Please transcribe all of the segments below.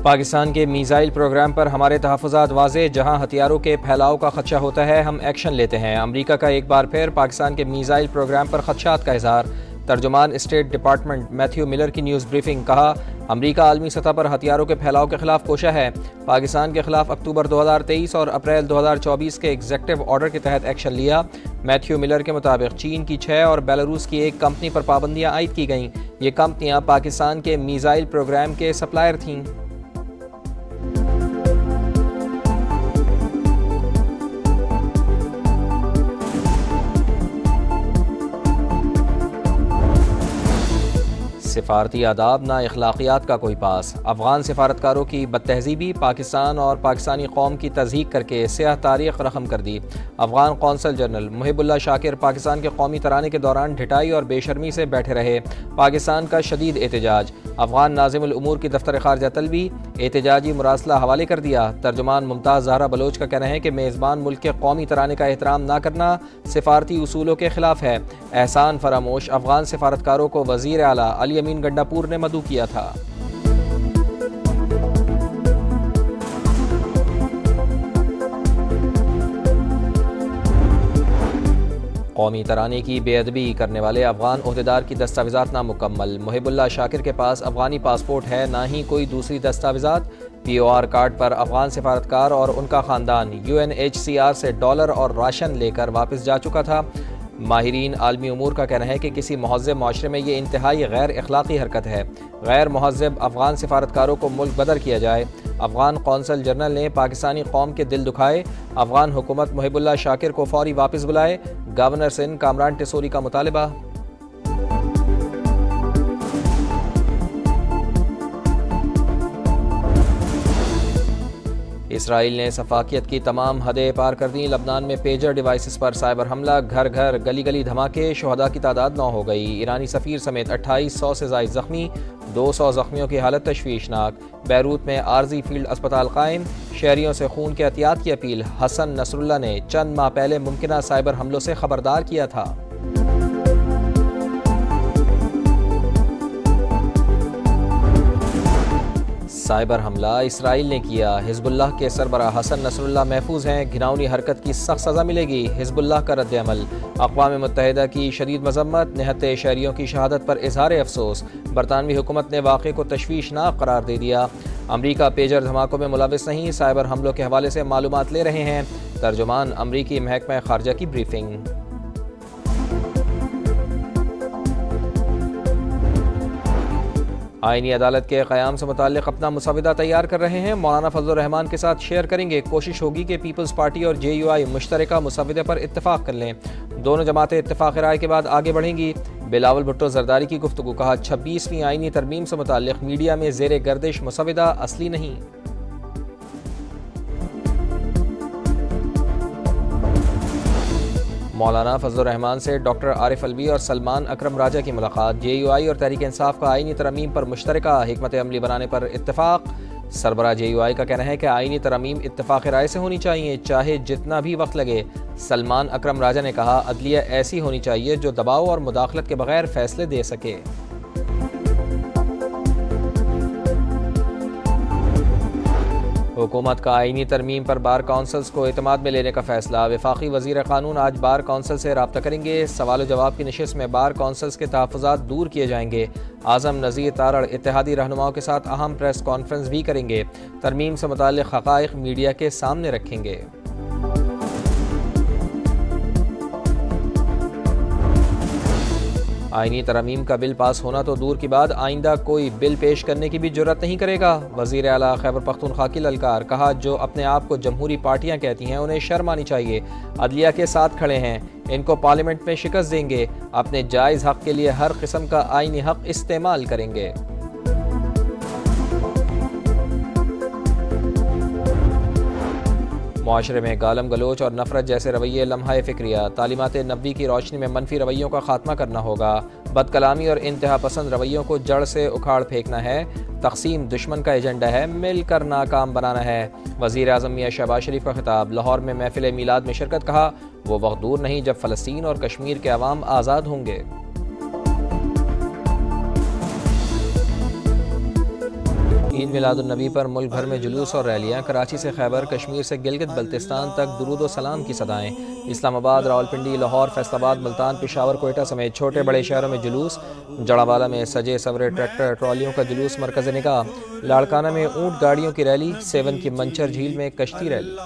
पाकिस्तान के missile programme पर हमारे तहफ़्फ़ुज़ात वाज़ेह, जहाँ हथियारों के फैलाव का खदशा होता है हम एक्शन लेते हैं। अमरीका का एक बार फिर पाकिस्तान के मीज़ाइल प्रोग्राम पर खदशात का इज़हार। तर्जुमान स्टेट डिपार्टमेंट मैथ्यू मिलर की न्यूज़ ब्रीफिंग। कहा, अमरीका आलमी सतह पर हथियारों के फैलाव के खिलाफ कोशा है। पाकिस्तान के खिलाफ अक्टूबर 2023 और अप्रैल 2024 के एग्जेक्टिव ऑर्डर के तहत एक्शन लिया। मैथ्यू मिलर के मुताबिक चीन की 6 और बेलारूस की 1 कंपनी पर पाबंदियां आयद की गईं। ये कंपनियां पाकिस्तान के मीज़ाइल प्रोग्राम के सप्लायर थीं। सिफारती आदाब ना अखलाकियात का कोई पास। अफगान सिफारतकारों की बदतहजीबी, पाकिस्तान और पाकिस्तानी कौम की तज़हीक करके स्याह तारीख रकम कर दी। अफगान कौंसल जनरल मुहिबुल्लाह शाकिर पाकिस्तान के कौमी तराने के दौरान ढिठाई और बेशर्मी से बैठे रहे। पाकिस्तान का शदीद एहतजाज। अफगान नाज़िमुल उमूर की दफ्तर खारजा तलबी, एहतजाजी मुरासला हवाले कर दिया। तर्जुमान मुमताज़ ज़हरा बलोच का कहना है कि मेज़बान मुल्क के कौमी तराने का एहतराम न करना सिफारती उसूलों के खिलाफ है। एहसान फरामोश अफगान सिफारतकारों को वज़ीर आला अली अमीन गंडापुर ने मदऊ किया था। कौमी तराने की बेअदबी करने वाले अफगान ओहदेदार की दस्तावेज़ात नामुकम्मल। मुहिबुल्लाह शाकिर के पास अफगानी पासपोर्ट है, ना ही कोई दूसरी दस्तावेज़ात। POR कार्ड पर अफगान सिफारतकार और उनका ख़ानदान UNHCR से डॉलर और राशन लेकर वापस जा चुका था। माहिरीन आलमी उमूर का कहना है कि किसी महज़्ज़ब माशरे में ये इंतहाई गैर अखलाक़ी हरकत है। गैर महज़्ज़ब अफगान सिफारतकारों को मुल्क बदर किया जाए। अफगान कौंसल जनरल ने पाकिस्तानी कौम के दिल दुखाए। अफगान हुकूमत मुहिबुल्लाह शाकिर को फौरी वापस बुलाए। गवर्नर सिंध कामरान टिसोरी का मुतालबा। इसराइल ने सफाकियत की तमाम हदें पार कर दी। लबनान में पेजर डिवाइसेस पर साइबर हमला, घर घर गली गली धमाके, शहदा की तादाद 9 हो गई। ईरानी सफ़ीर समेत 2800 से ज़ायद ज़ख्मी, 200 ज़ख्मियों की हालत तशवीशनाक। बैरूत में आर्जी फील्ड अस्पताल कायम, शहरियों से खून के एहतियात की अपील। हसन नसरुल्लाह ने चंद माह पहले मुमकिना साइबर हमलों से खबरदार किया था। साइबर हमला इसराइल ने किया। हिजबुल्लाह के सरबराह हसन नसरुल्लाह महफूज हैं, घिनौनी हरकत की सख्त सज़ा मिलेगी। हिजबुल्लाह का रद्द अमल। अक़वाम मुत्तहिदा की शदीद मज़म्मत, निहत्ते शहरियों की शहादत पर इज़हार अफसोस। बरतानवी हुकूमत ने वाक़े को तशवीशनाक करार दे दिया। अमरीका पेजर धमाकों में मुलविस नहीं, साइबर हमलों के हवाले से मालूमात ले रहे हैं। तर्जुमान अमरीकी महकमा खारजा की ब्रीफिंग। आईनी अदालत के क़याम से मुताल्लिक़ अपना मुसविदा तैयार कर रहे हैं। मौलाना फजलुर रहमान के साथ शेयर करेंगे। कोशिश होगी कि पीपल्स पार्टी और JUI मुश्तरका मुसविदे पर इत्तफ़ाक़ कर लें। दोनों जमातें इत्तफ़ाक़ राय के बाद आगे बढ़ेंगी। बिलावल भुट्टो जरदारी की गुफ्तगू। कहा, 26वीं आईनी तरमीम से मुताल्लिक़ मीडिया में ज़ेरे गर्दिश मुसविदा असली नहीं। मौलाना फजलुर रहमान से डॉक्टर आरिफ अलवी और सलमान अकरम राजा की मुलाकात। JUI और तहरीक इंसाफ का आईनी तरमीम पर मुश्तरका हिकमत अमली बनाने पर इत्तफ़ाक़। सरबराह JUI का कहना है कि आईनी तरमीम इत्तफ़ाक़ राय से होनी चाहिए, चाहे जितना भी वक्त लगे। सलमान अकरम राजा ने कहा, अदलिया ऐसी होनी चाहिए जो दबाव और मुदाखलत के बगैर फैसले दे सके। हुकूमत का आईनी तरमीम पर बार काउंसिल्स को एतमाद में लेने का फैसला। वफाकी वज़ीर क़ानून आज बार काउंसिल से रब्ता करेंगे। सवाल जवाब की नशिस्त में बार काउंसिल्स के तहफ़्फ़ुज़ात दूर किए जाएंगे। आज़म नज़ीर तारड़ इत्तेहादी रहनुमाओं के साथ अहम प्रेस कॉन्फ्रेंस भी करेंगे। तरमीम से मुताल्लिक़ हक़ाइक़ मीडिया के सामने रखेंगे। आईनी तरमीम का बिल पास होना तो दूर की बात, आइंदा कोई बिल पेश करने की भी जुर्रत नहीं करेगा। वज़ीर आला खैबर पख्तूनख्वा की ललकार। कहा, जो अपने आप को जमहूरी पार्टियां कहती हैं उन्हें शर्म आनी चाहिए। अदलिया के साथ खड़े हैं, इनको पार्लियामेंट में शिकस्त देंगे। अपने जायज़ हक़ के लिए हर किस्म का आईनी हक़ इस्तेमाल करेंगे। माशरे में गालम गलोच और नफरत जैसे रवैये लम्हा फ़िक्रिया। तालीमात नबी की रोशनी में मनफी रवैयों का खात्मा करना होगा। बदकलामी और इंतहा पसंद रवैयों को जड़ से उखाड़ फेंकना है। तकसीम दुश्मन का एजेंडा है, मिलकर नाकाम बनाना है। वज़ीर आज़म मियां शहबाज शरीफ का खिताब। लाहौर में महफिल मीलाद में शिरकत। कहा, वो वक्त दूर नहीं जब फ़लस्तीन और कश्मीर के अवाम आज़ाद होंगे। मिलादुन्नबी पर मुल्क भर में जुलूस और रैलियाँ। कराची से खैबर, कश्मीर से गिलगित बल्तिस्तान तक दुरूद व सलाम की सदाएँ। इस्लामाबाद, रावलपिंडी, लाहौर, फैसलाबाद, मुल्तान, पेशावर, कोयटा समेत छोटे बड़े शहरों में जुलूस। जड़ावाला में सजे सवरे ट्रैक्टर ट्रॉलियों का जुलूस मरकज़ निगाह। लाड़काना में ऊँट गाड़ियों की रैली। सेवन की मंचर झील में कश्ती रैली।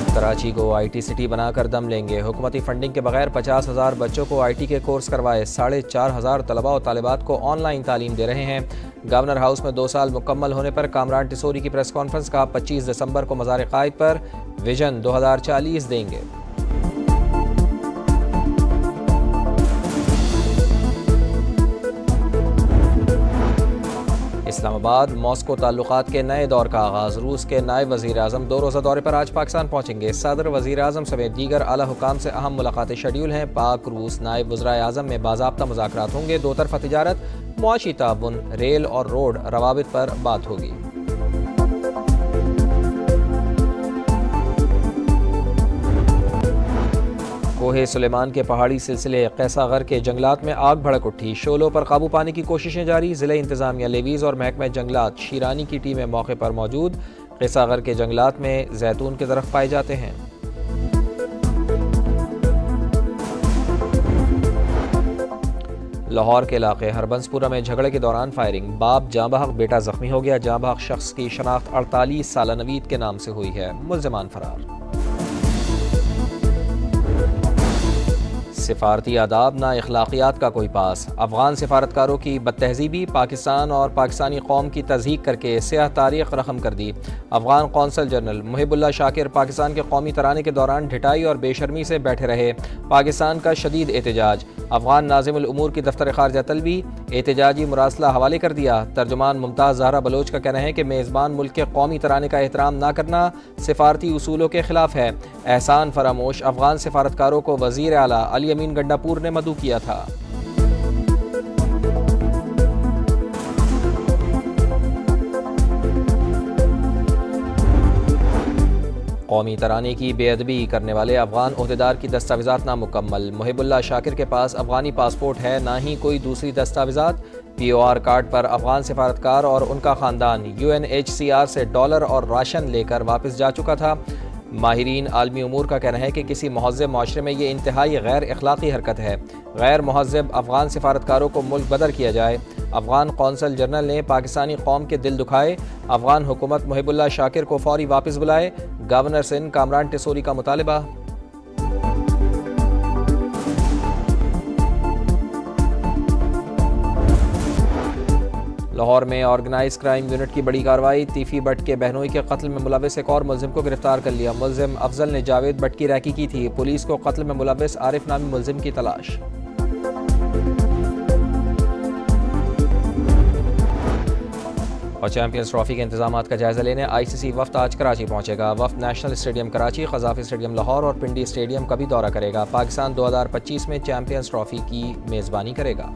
कराची को IT सिटी बनाकर दम लेंगे। हुकूमती फंडिंग के बगैर 50,000 बच्चों को IT के कोर्स करवाए। 4,500 तलबा और तालिबात को ऑनलाइन तालीम दे रहे हैं। गवर्नर हाउस में 2 साल मुकम्मल होने पर कामरान टिसोरी की प्रेस कॉन्फ्रेंस का 25 दिसंबर को मज़ार क़ायद पर विजन 2040 देंगे। इस्लामाबाद, मॉस्को ताल्लुकात के नए दौर का आगाज़। रूस के नायब वज़ीर आज़म 2 रोज़ा दौरे पर आज पाकिस्तान पहुँचेंगे। सदर, वज़ीर आज़म समेत दीगर आला हुकाम से अहम मुलाकातें शेड्यूल हैं। पाक रूस नायब वज़ीर आज़म में बाज़ाब्ता मुज़ाकरात होंगे। 2 तरफ़ा तिजारत, मुआशी ताउन, रेल और रोड रवाबित पर बात होगी। कोहे सुलेमान के पहाड़ी सिलसिले कैसागर के जंगलात में आग भड़क उठी। शोलों पर काबू पाने की कोशिशें जारी। ज़िला इंतज़ामिया, लेवीज़ और महकमा जंगलात शीरानी की टीमें मौके पर मौजूद। कैसागर के जंगलात में जैतून के दरख्त पाए जाते हैं। लाहौर के इलाके हरबंसपुरा में झगड़े के दौरान फायरिंग। बाप जाँ बहक, बेटा जख्मी हो गया। जाँ बहक शख्स की शनाख्त 48 साल नवीद के नाम से हुई है। मुल्ज़िमान फरार। सिफारती आदाब ना इखलाकियात का कोई पास। अफगान सिफारतकारों की बदतहजीबी। पाकिस्तान और पाकिस्तानी कौम की तज़हीक करके स्याह तारीख रकम कर दी। अफगान कौंसल जनरल मुहिबुल्लाह शाकिर पाकिस्तान के कौमी तराने के दौरान ढिठाई और बेशर्मी से बैठे रहे। पाकिस्तान का शदीद एहतजाज। अफगान नाज़िमुल उमूर की दफ्तर खारजा तलबी। एहतजाजी मुरासला हवाले कर दिया। तर्जुमान मुमताज़ ज़हरा बलोच का कहना है कि मेज़बान मुल्क के कौमी तराने का एहतराम न करना सिफारती उसूलों के खिलाफ है। एहसान फरामोश अफगान सिफारतकारों को वज़ीर आला अली अमीन गंडापुर ने मदऊ किया था। कौमी तराने की बेअदबी करने वाले अफगान ओहदेदार की दस्तावेज़ात नामुकम्मल। मुहिबुल्लाह शाकिर के पास अफगानी पासपोर्ट है, ना ही कोई दूसरी दस्तावेज़ात। POR कार्ड पर अफगान सिफारतकार और उनका ख़ानदान UNHCR से डॉलर और राशन लेकर वापस जा चुका था। माहिरीन आलमी उमूर का कहना है कि किसी महज़ब माशरे में ये इंतहाई गैर अखलाक़ी हरकत है। गैर महज़ब अफगान सिफारतकारों को मुल्क बदर किया जाए। अफगान कौंसल जनरल ने पाकिस्तानी कौम के दिल दुखाए। अफगान हुकूमत मुहिबुल्लाह शाकिर को फौरी वापस बुलाए। गवर्नर सिंध कामरान टिसोरी का मुतालबा। लाहौर में ऑर्गेनाइज क्राइम यूनिट की बड़ी कार्रवाई। तीफी भट्ट के बहनोई के कत्ल में मुलविस एक और मुलजिम को गिरफ्तार कर लिया। मुलजिम अफजल ने जावेद भट्ट की रैकी की थी। पुलिस को कत्ल में मुलविस आरिफ नामी मुलजिम की तलाश। और चैंपियंस ट्रॉफी के इंतजामात का जायजा लेने ICC वफ्द आज कराची पहुंचेगा। वफ्द national stadium Karachi, Gaddafi stadium Lahore और पिंडी स्टेडियम का भी दौरा करेगा। पाकिस्तान 2025 में चैंपियंस ट्रॉफी की मेज़बानी करेगा।